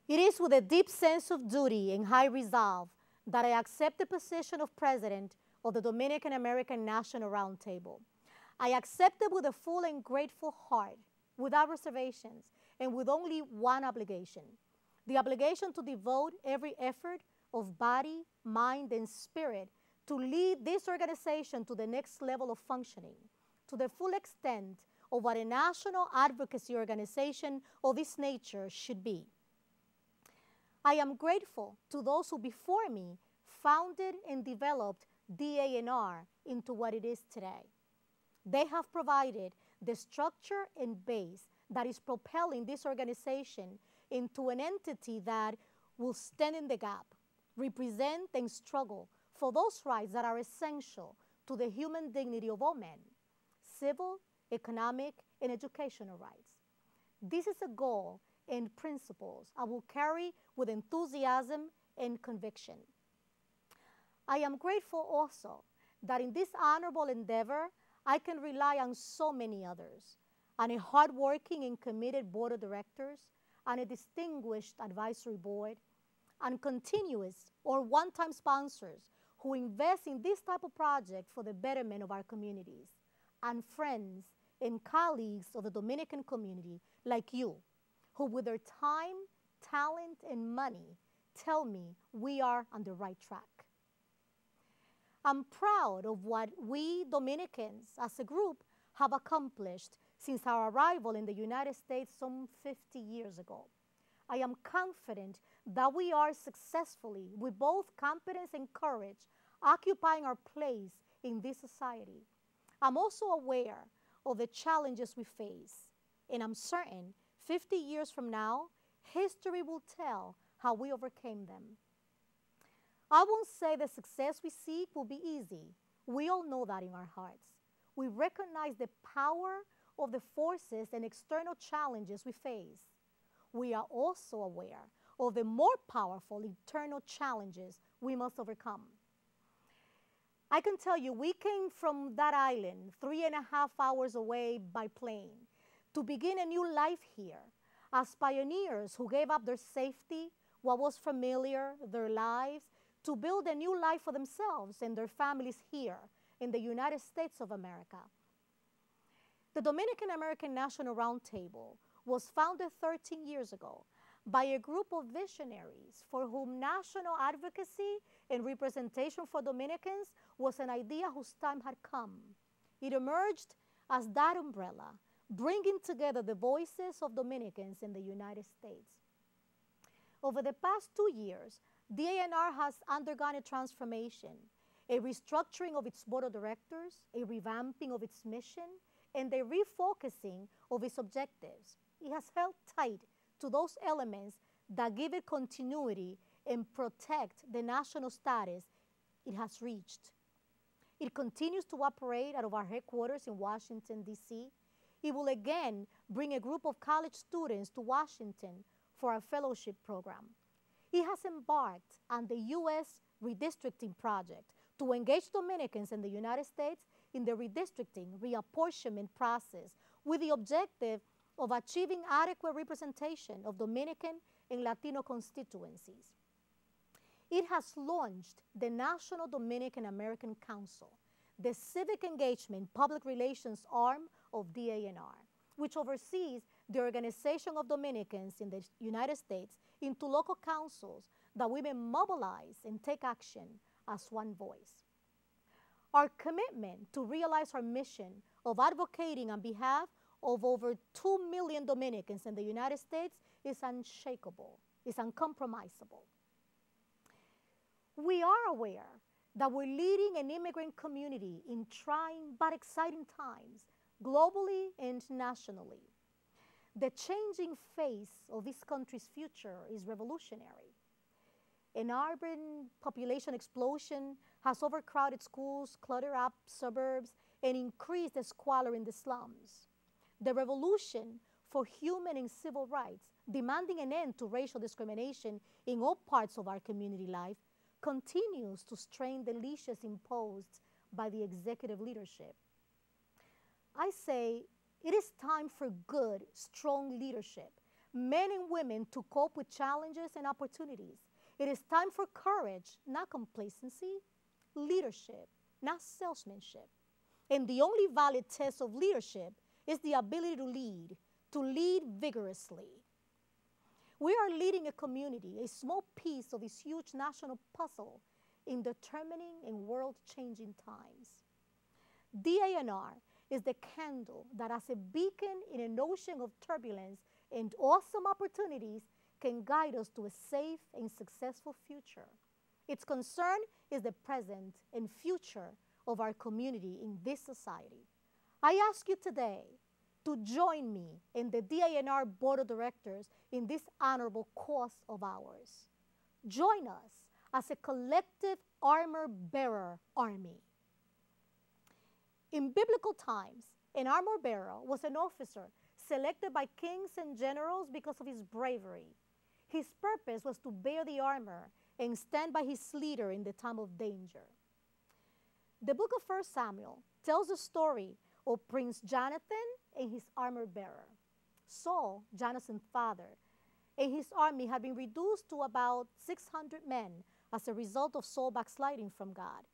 It is with a deep sense of duty and high resolve that I accept the position of President of the Dominican American National Roundtable. I accept it with a full and grateful heart, without reservations, and with only one obligation: the obligation to devote every effort of body, mind, and spirit to lead this organization to the next level of functioning, to the full extent of what a national advocacy organization of this nature should be. I am grateful to those who before me founded and developed DANR into what it is today. They have provided the structure and base that is propelling this organization into an entity that will stand in the gap, represent and struggle for those rights that are essential to the human dignity of all men: civil, economic, and educational rights. This is a goal and principles I will carry with enthusiasm and conviction. I am grateful also that in this honorable endeavor, I can rely on so many others, on a hardworking and committed board of directors, on a distinguished advisory board, on continuous or one-time sponsors who invest in this type of project for the betterment of our communities, and friends and colleagues of the Dominican community like you, who with their time, talent, and money tell me we are on the right track. I'm proud of what we Dominicans as a group have accomplished since our arrival in the United States some 50 years ago. I am confident that we are successfully, with both competence and courage, occupying our place in this society. I'm also aware of the challenges we face, and I'm certain 50 years from now, history will tell how we overcame them. I won't say the success we seek will be easy. We all know that in our hearts. We recognize the power of the forces and external challenges we face. We are also aware of the more powerful internal challenges we must overcome. I can tell you, we came from that island 3.5 hours away by plane to begin a new life here as pioneers who gave up their safety, what was familiar, their lives, to build a new life for themselves and their families here in the United States of America. The Dominican American National Roundtable was founded 13 years ago by a group of visionaries for whom national advocacy and representation for Dominicans was an idea whose time had come. It emerged as that umbrella, bringing together the voices of Dominicans in the United States. Over the past 2 years, DANR has undergone a transformation, a restructuring of its board of directors, a revamping of its mission, and a refocusing of its objectives. It has held tight to those elements that give it continuity and protect the national status it has reached. It continues to operate out of our headquarters in Washington, D.C. It will again bring a group of college students to Washington for our fellowship program. It has embarked on the U.S. redistricting project to engage Dominicans in the United States in the redistricting reapportionment process with the objective of achieving adequate representation of Dominican and Latino constituencies. It has launched the National Dominican American Council, the civic engagement public relations arm of DANR, which oversees the organization of Dominicans in the United States into local councils that we may mobilize and take action as one voice. Our commitment to realize our mission of advocating on behalf of over 2 million Dominicans in the United States is unshakable, is uncompromisable. We are aware that we're leading an immigrant community in trying but exciting times, globally and nationally. The changing face of this country's future is revolutionary. An urban population explosion has overcrowded schools, cluttered up suburbs, and increased the squalor in the slums. The revolution for human and civil rights, demanding an end to racial discrimination in all parts of our community life, continues to strain the leashes imposed by the executive leadership. I say it is time for good, strong leadership men and women to cope with challenges and opportunities. It is time for courage, not complacency, leadership, not salesmanship. And the only valid test of leadership is the ability to lead vigorously. We are leading a community, a small piece of this huge national puzzle in determining and world-changing times. DANR is the candle that, as a beacon in an ocean of turbulence and awesome opportunities, can guide us to a safe and successful future. Its concern is the present and future of our community in this society. I ask you today to join me in the DANR Board of Directors in this honorable cause of ours. Join us as a collective armor-bearer army. In biblical times, an armor-bearer was an officer selected by kings and generals because of his bravery. His purpose was to bear the armor and stand by his leader in the time of danger. The book of 1 Samuel tells the story of Prince Jonathan and his armor-bearer. Saul, Jonathan's father, and his army had been reduced to about 600 men as a result of Saul backsliding from God.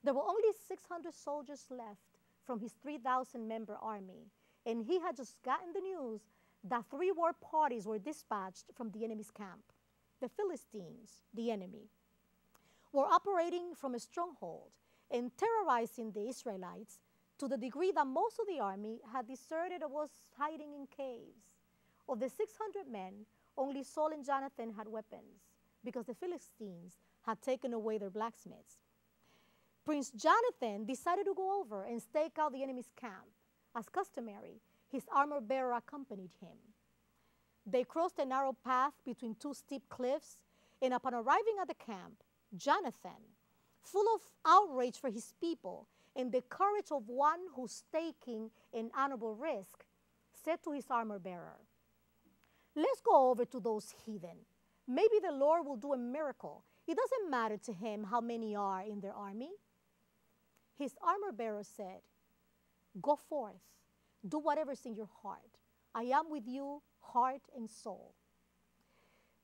There were only 600 soldiers left from his 3,000-member army, and he had just gotten the news that 3 war parties were dispatched from the enemy's camp. The Philistines, the enemy, were operating from a stronghold and terrorizing the Israelites to the degree that most of the army had deserted or was hiding in caves. Of the 600 men, only Saul and Jonathan had weapons because the Philistines had taken away their blacksmiths. Prince Jonathan decided to go over and stake out the enemy's camp. As customary, his armor-bearer accompanied him. They crossed a narrow path between 2 steep cliffs, and upon arriving at the camp, Jonathan, full of outrage for his people and the courage of one who's taking an honorable risk, said to his armor-bearer, "Let's go over to those heathen. Maybe the Lord will do a miracle. It doesn't matter to him how many are in their army." His armor-bearer said, "Go forth. Do whatever's in your heart. I am with you, heart and soul."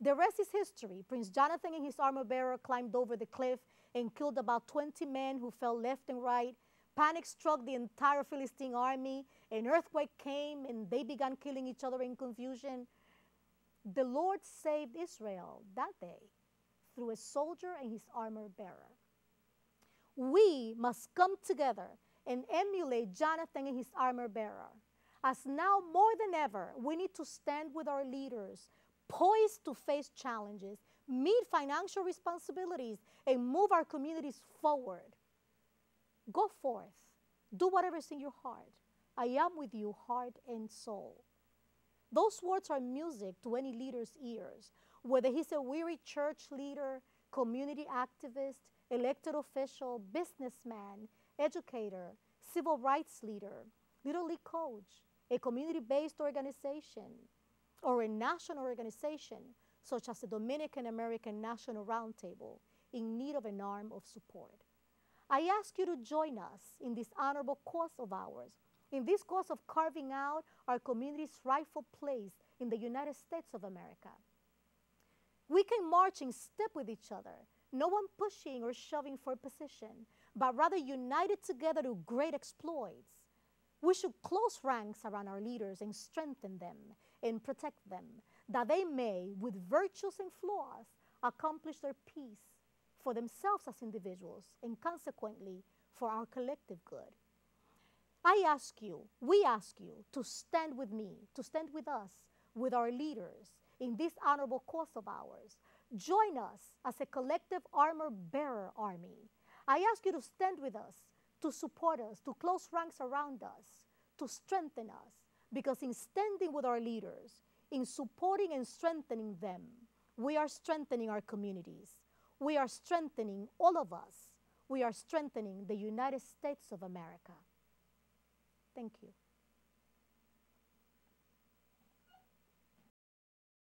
The rest is history. Prince Jonathan and his armor-bearer climbed over the cliff and killed about 20 men who fell left and right. Panic struck the entire Philistine army. An earthquake came, and they began killing each other in confusion. The Lord saved Israel that day through a soldier and his armor-bearer. We must come together and emulate Jonathan and his armor-bearer. As now more than ever, we need to stand with our leaders, poised to face challenges, meet financial responsibilities, and move our communities forward. Go forth. Do whatever's in your heart. I am with you, heart and soul. Those words are music to any leader's ears, whether he's a weary church leader, community activist, elected official, businessman, educator, civil rights leader, Little League coach, a community-based organization, or a national organization such as the Dominican American National Roundtable in need of an arm of support. I ask you to join us in this honorable cause of ours, in this cause of carving out our community's rightful place in the United States of America. We can march in step with each other, no one pushing or shoving for position, but rather united together to great exploits. We should close ranks around our leaders and strengthen them and protect them, that they may, with virtues and flaws, accomplish their peace for themselves as individuals and consequently for our collective good. I ask you, we ask you to stand with me, to stand with us, with our leaders in this honorable cause of ours. Join us as a collective armor-bearer army. I ask you to stand with us, to support us, to close ranks around us, to strengthen us, because in standing with our leaders, in supporting and strengthening them, we are strengthening our communities. We are strengthening all of us. We are strengthening the United States of America. Thank you.